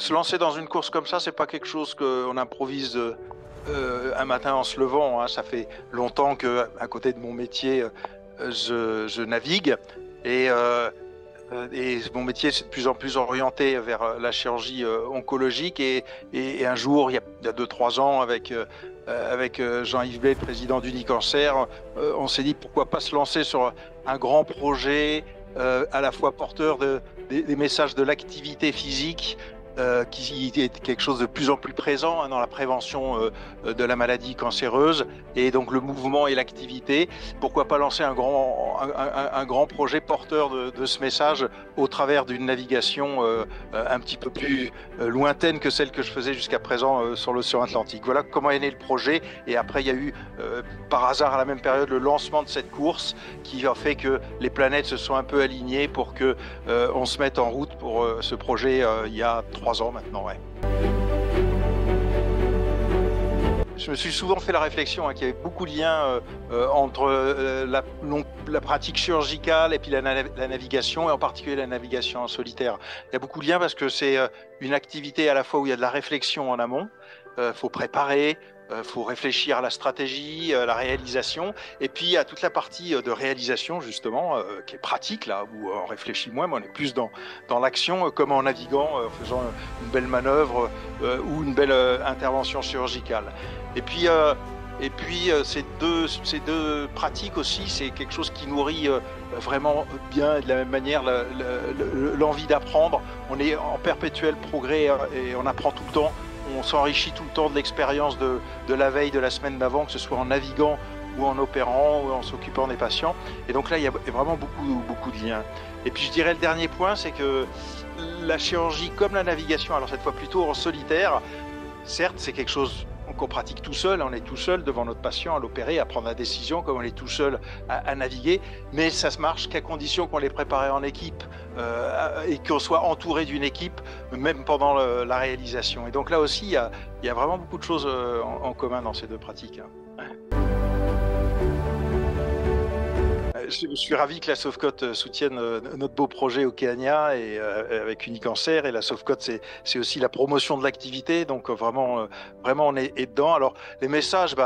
Se lancer dans une course comme ça, c'est pas quelque chose qu'on improvise un matin en se levant, hein. Ça fait longtemps que, à côté de mon métier, je navigue et mon métier c'est de plus en plus orienté vers la chirurgie oncologique et un jour, il y a 2-3 ans, avec Jean-Yves Blais, président d'Unicancer, on s'est dit pourquoi pas se lancer sur un grand projet à la fois porteur des messages de l'activité physique, qui est quelque chose de plus en plus présent, hein, dans la prévention de la maladie cancéreuse, et donc le mouvement et l'activité. Pourquoi pas lancer un grand projet porteur de ce message au travers d'une navigation un petit peu plus lointaine que celle que je faisais jusqu'à présent sur l'océan Atlantique. Voilà comment est né le projet, et après il y a eu par hasard à la même période le lancement de cette course qui a fait que les planètes se sont un peu alignées pour que on se mette en route pour ce projet il y a 3 ans maintenant, ouais. Je me suis souvent fait la réflexion, hein, qu'il y avait beaucoup de liens entre la pratique chirurgicale et puis la navigation, et en particulier la navigation en solitaire. Il y a beaucoup de liens parce que c'est une activité à la fois où il y a de la réflexion en amont, faut préparer, faut réfléchir à la stratégie, à la réalisation, et puis à toute la partie de réalisation justement, qui est pratique, là où on réfléchit moins, mais on est plus dans l'action, comme en naviguant, en faisant une belle manœuvre ou une belle intervention chirurgicale. Et puis ces deux pratiques aussi, c'est quelque chose qui nourrit vraiment bien, et de la même manière, l'envie d'apprendre. On est en perpétuel progrès et on apprend tout le temps. On s'enrichit tout le temps de l'expérience de la veille, de la semaine d'avant, que ce soit en naviguant ou en opérant ou en s'occupant des patients. Et donc là, il y a vraiment beaucoup de liens. Et puis je dirais le dernier point, c'est que la chirurgie comme la navigation, alors cette fois plutôt en solitaire, certes c'est quelque chose qu'on pratique tout seul, on est tout seul devant notre patient à l'opérer, à prendre la décision, comme on est tout seul à naviguer, mais ça se marche qu'à condition qu'on les prépare en équipe et qu'on soit entouré d'une équipe, même pendant la réalisation. Et donc là aussi, il y a vraiment beaucoup de choses en commun dans ces deux pratiques, hein. Je suis ravi que la Sauvecote soutienne notre beau projet Océania et avec Unicancer. Et la Sauvecote, c'est aussi la promotion de l'activité. Donc vraiment on est dedans. Alors les messages,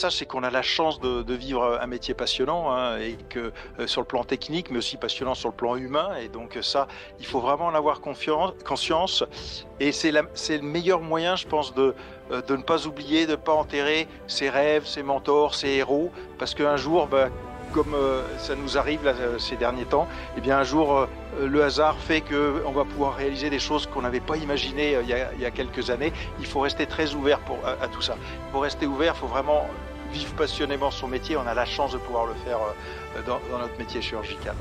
c'est qu'on a la chance de vivre un métier passionnant, hein, et que sur le plan technique, mais aussi passionnant sur le plan humain. Et donc ça, il faut vraiment en avoir conscience. Et c'est le meilleur moyen, je pense, de ne pas oublier, de ne pas enterrer ses rêves, ses mentors, ses héros, parce qu'un jour, comme ça nous arrive là, ces derniers temps, eh bien un jour le hasard fait qu'on va pouvoir réaliser des choses qu'on n'avait pas imaginées il y a quelques années. Il faut rester très ouvert à tout ça. Pour rester ouvert, il faut vraiment vivre passionnément son métier. On a la chance de pouvoir le faire dans notre métier chirurgical.